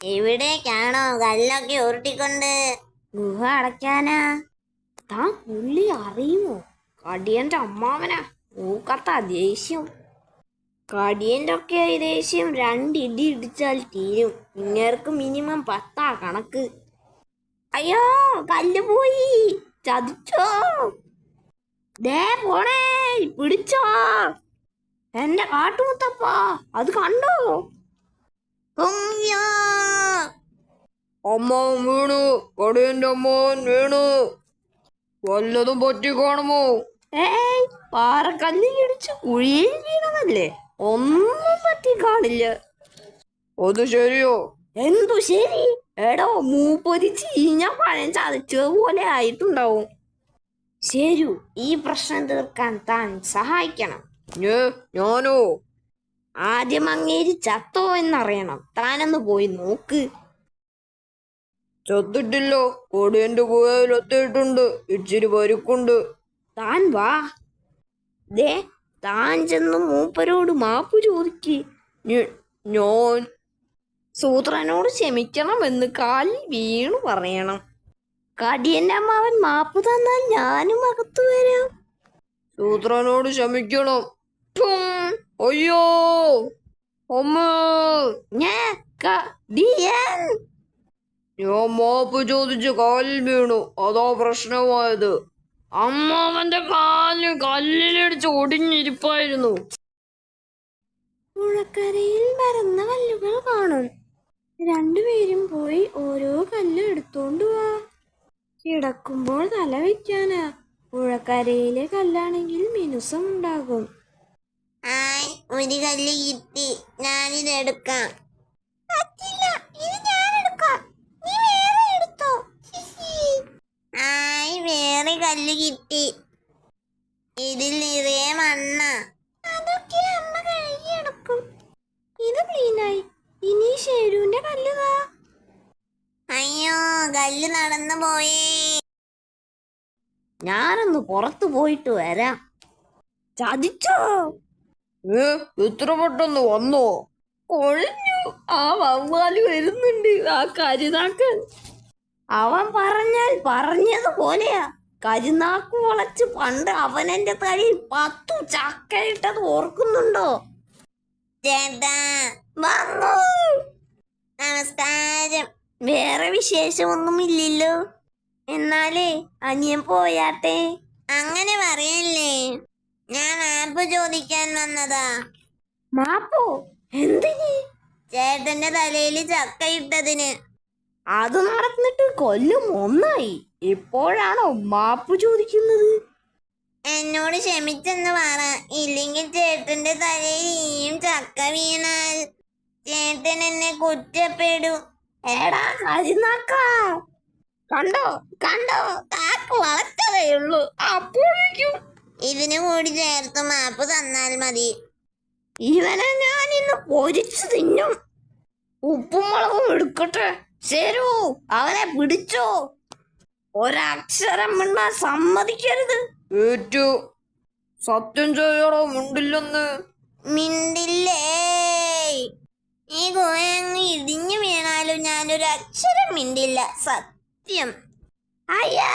എവിടേക്കാണോ കല്ലൊക്കെ ഉരുട്ടിക്കൊണ്ട്? ഗുഹ അടയ്ക്കാനാ. താൻ പുള്ളി അറിയുമോ? കടിയന്റെ അമ്മാവനാ. ഊക്കത്ത ദേഷ്യം. കടിയന്റെ ഒക്കെ ദേഷ്യം 2 ഇടി ഇടിച്ചാൽ തീരും. ഇങ്ങേർക്ക് മിനിമം 10 കണക്ക്. അയ്യോ, കല്ല് പോയി. ചതിച്ചോ? ദേ പോണേ, പിടിച്ചോ എന്റെ കാട്ടുമുത്തപ്പാ. അത് കണ്ടോ? അമ്മാവൻ വീണു. കടിയന്റെ അമ്മാവൻ വീണു. വല്ലതും പറ്റി കാണുമോ? ഏയ്, പാറക്കല്ലിൽ ഇടിച്ച് കുഴിയിൽ വീണതല്ലേ, ഒന്നും പറ്റി കാണില്ല. അത് ശരിയോ? എന്തു ശരി? എടോ, മൂപ്പൊരി ചീഞ്ഞ പഴം ചതച്ചതുപോലെ ആയിട്ടുണ്ടാവും. ശരു, ഈ പ്രശ്നം തീർക്കാൻ താൻ സഹായിക്കണം. ഞാനോ? ആദ്യം അങ്ങേര് ചത്തോ എന്നറിയണം. താനൊന്ന് പോയി നോക്ക്. ചത്തിട്ടില്ല. കടിയന്റെ ഗുഹയിൽ എത്തിയിട്ടുണ്ട്. ഇച്ചിരി പരിക്കുണ്ട്. താൻ വാ. ദേ, താൻ ചെന്ന് മൂപ്പരോട് മാപ്പ് ചോദിക്ക്. ഞാൻ സൂത്രനോട് ക്ഷമിക്കണമെന്ന് കാലിൽ വീണു പറയണം. കടിയന്റെ അമ്മാവൻ മാപ്പ് തന്നാൽ ഞാനും അകത്തു വരാം. സൂത്രനോട് ക്ഷമിക്കണം. അയ്യോ അമ്മ, ഞാൻ മാപ്പ് ചോദിച്ച് കാലിൽ വീണു. അതാ പ്രശ്നമായത്. അമ്മാവന്റെ കാല് കല്ലിലിടിച്ച് ഒടിഞ്ഞിരിപ്പായിരുന്നു. പുഴക്കരയിൽ മരന്ന കല്ലുകൾ കാണും. 2 പേരും പോയി ഓരോ കല്ല് എടുത്തോണ്ട് വാ. കിടക്കുമ്പോൾ തല വെക്കാനാ. പുഴക്കരയിലെ കല്ലാണെങ്കിൽ മിനുസം ഉണ്ടാകും. ഒരു കല്ല് കിട്ടി. ഞാനിതെടുക്കാം. പറ്റില്ല, ഇത് ഞാൻ എടുക്കാം. നീ വേറെ എടുത്തോ. വേറെ കല്ല് കിട്ടി. ഇതിൽ നിറയെ മണ്ണ. അതൊക്കെ അമ്മ കഴുകിയെടുക്കും. ഇത് ക്ലീനായി. ഇനി ഷെരുവിന്റെ കല്ലുതാ. അയ്യോ, കല്ല് നടന്നു പോയേ. ഞാനൊന്ന് പുറത്തു പോയിട്ട് വരാം. ചതിച്ചോ? ഇത്ര പെട്ടെന്ന് വന്നോ? കൊഴിഞ്ഞു. ആ വവ്വാല് വരുന്നുണ്ട്, ആ കരുനാക്കൻ. അവൻ പറഞ്ഞാൽ പറഞ്ഞതുപോലെയാ. കരുനാക്ക് വളച്ച് പണ്ട് അവനെന്റെ തലയിൽ 10 ചക്കയിട്ടത് ഓർക്കുന്നുണ്ടോ? ചേട്ടാ വന്നു. നമസ്കാരം. വേറെ വിശേഷമൊന്നുമില്ലല്ലോ. എന്നാലേ അനിയൻ പോയാട്ടെ. അങ്ങനെ പറയല്ലേ. ഞാൻ മാപ്പ് ചോദിക്കാൻ വന്നതാ. മാപ്പോ? എന്തിന്? ചേട്ടന്റെ തലയിൽ ചക്കയിട്ടതിന്. അത് നടന്നിട്ട് കൊല്ലം 1 ഇപ്പോഴാണോ മാപ്പ് ചോദിക്കുന്നത്? എന്നോട് ക്ഷമിച്ചെന്ന് പറ. ഇല്ലെങ്കിൽ ചേട്ടന്റെ തലയിൽ ഇനിയും ചക്ക വീണാൽ ചേട്ടൻ എന്നെ കുറ്റപ്പെടും. എടാ കരുനാക്ക, കണ്ടോ കണ്ടോ, കാക്ക് വളർത്തതേ ഉള്ളൂ. അപ്പോഴേക്കും ഇതിനു കൂടി ചേർത്ത് മാപ്പ് തന്നാൽ മതി. ഇവനെ ഞാൻ ഇന്ന് പൊരിച്ചു തിന്നും. ഉപ്പും മുളകും എടുക്കട്ടെ. ശരു, അവനെ പിടിച്ചോ. ഒരക്ഷരം മിണ്ടാൻ സമ്മതിക്കരുത്. ഏറ്റു. സത്യം ചെയ്യണോ മുണ്ടില്ലെന്ന്? മിണ്ടില്ലേ. ഈ ഗുഹയങ്ങ് ഇടിഞ്ഞു വീണാലും ഞാനൊരു അക്ഷരം മിണ്ടില്ല. സത്യം. അയ്യാ,